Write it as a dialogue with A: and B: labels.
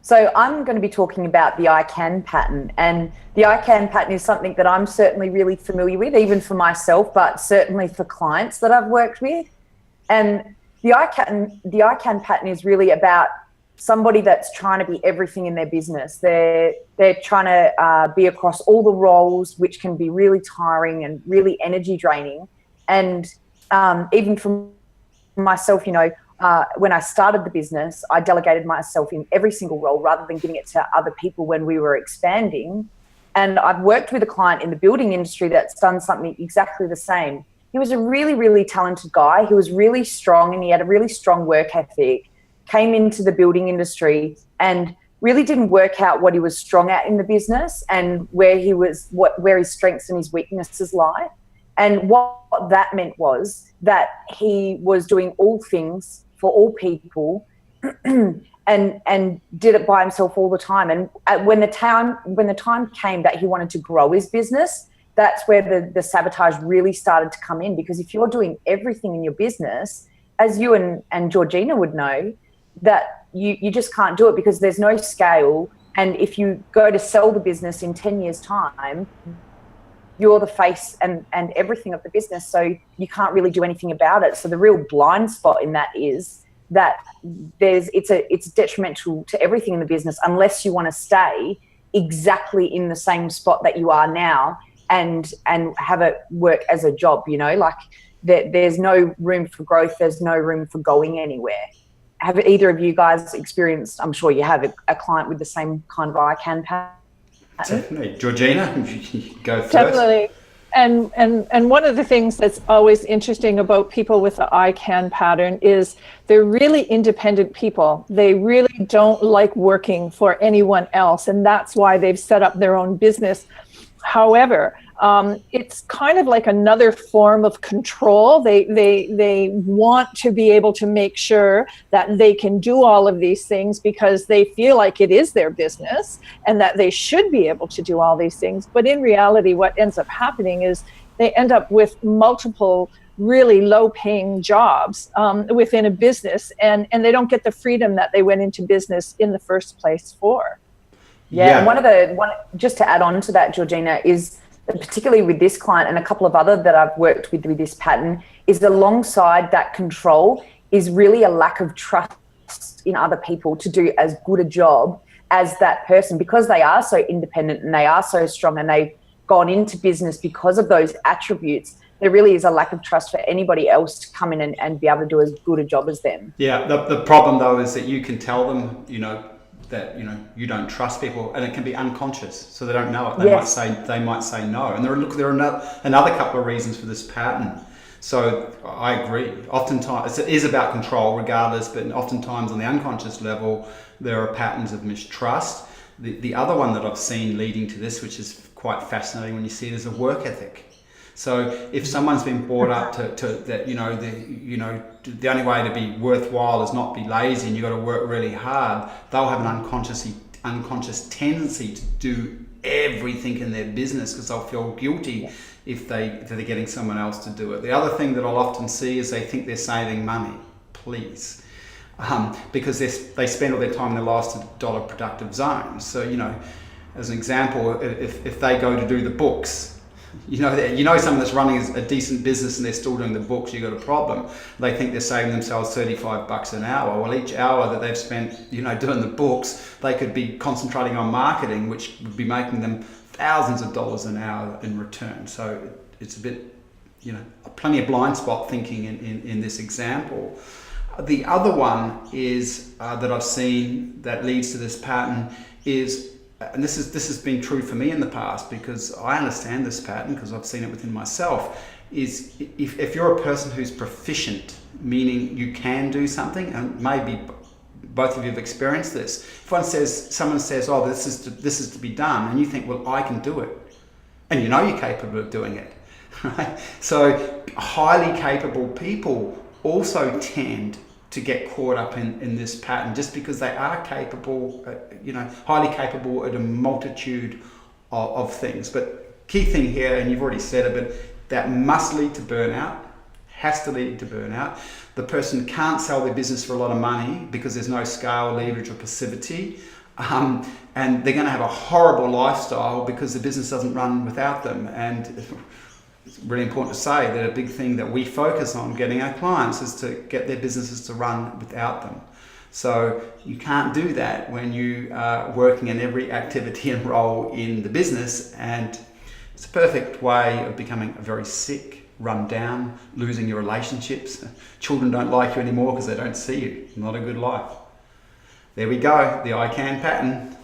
A: So I'm going to be talking about the I can pattern. And the I can pattern is something that I'm certainly really familiar with, even for myself, but certainly for clients that I've worked with. And the I can pattern is really about somebody that's trying to be everything in their business. They're trying to be across all the roles, which can be really tiring and really energy draining. And even for myself, when I started the business, I delegated myself in every single role rather than giving it to other people when we were expanding. And I've worked with a client in the building industry that's done something exactly the same. He was a really, really talented guy. He was really strong and he had a really strong work ethic, came into the building industry and really didn't work out what he was strong at in the business and where his strengths and his weaknesses lie. And what that meant was that he was doing all things for all people and did it by himself all the time. And when the time came that he wanted to grow his business, that's where the sabotage really started to come in. Because if you're doing everything in your business, as you and Georgina would know, that you just can't do it because there's no scale. And if you go to sell the business in 10 years' time, you're the face and everything of the business, so you can't really do anything about it. So the real blind spot in that is that it's detrimental to everything in the business unless you want to stay exactly in the same spot that you are now and have it work as a job. Like there's no room for growth, there's no room for going anywhere. Have either of you guys experienced, I'm sure you have, a client with the same kind of I can pattern?
B: Definitely. Georgina, go first.
C: Definitely. And one of the things that's always interesting about people with the I can pattern is they're really independent people. They really don't like working for anyone else, and that's why they've set up their own business. However, it's kind of like another form of control. They want to be able to make sure that they can do all of these things because they feel like it is their business and that they should be able to do all these things. But in reality, what ends up happening is they end up with multiple really low-paying jobs within a business, and they don't get the freedom that they went into business in the first place for.
A: Yeah. And just to add on to that, Georgina, is particularly with this client and a couple of other that I've worked with this pattern, is alongside that control is really a lack of trust in other people to do as good a job as that person, because they are so independent and they are so strong and they've gone into business because of those attributes. There really is a lack of trust for anybody else to come in and be able to do as good a job as them.
B: Yeah, the problem though is that you can tell them, that you don't trust people, and it can be unconscious, so they don't know it. They might say no, and there are another couple of reasons for this pattern. So I agree. Oftentimes it is about control, regardless, but oftentimes on the unconscious level there are patterns of mistrust. The other one that I've seen leading to this, which is quite fascinating when you see it, is a work ethic. So if someone's been brought up to that, the only way to be worthwhile is not be lazy and you've got to work really hard, they'll have an unconscious tendency to do everything in their business because they'll feel guilty if they're getting someone else to do it. The other thing that I'll often see is they think they're saving money. Please. Because they spend all their time in the last dollar productive zone. So, as an example, if they go to do the books, someone that's running a decent business and they're still doing the books, you've got a problem. They think they're saving themselves $35 an hour. Well, each hour that they've spent, doing the books, they could be concentrating on marketing, which would be making them thousands of dollars an hour in return. So it's a bit, plenty of blind spot thinking in this example. The other one is that I've seen that leads to this pattern is, and this has been true for me in the past because I understand this pattern because I've seen it within myself, is if you're a person who's proficient, meaning you can do something, and maybe both of you have experienced this. If someone says, oh, this is to be done, and you think, well, I can do it, and you're capable of doing it, right? So highly capable people also tend to get caught up in this pattern just because they are capable, highly capable at a multitude of things. But key thing here, and you've already said it, but that must lead to burnout, has to lead to burnout. The person can't sell their business for a lot of money because there's no scale, leverage or passivity. and they're going to have a horrible lifestyle because the business doesn't run without them. And it's really important to say that a big thing that we focus on getting our clients is to get their businesses to run without them. So you can't do that when you are working in every activity and role in the business, and it's a perfect way of becoming very sick, run down, losing your relationships. Children don't like you anymore because they don't see you. Not a good life. There we go, the I can pattern.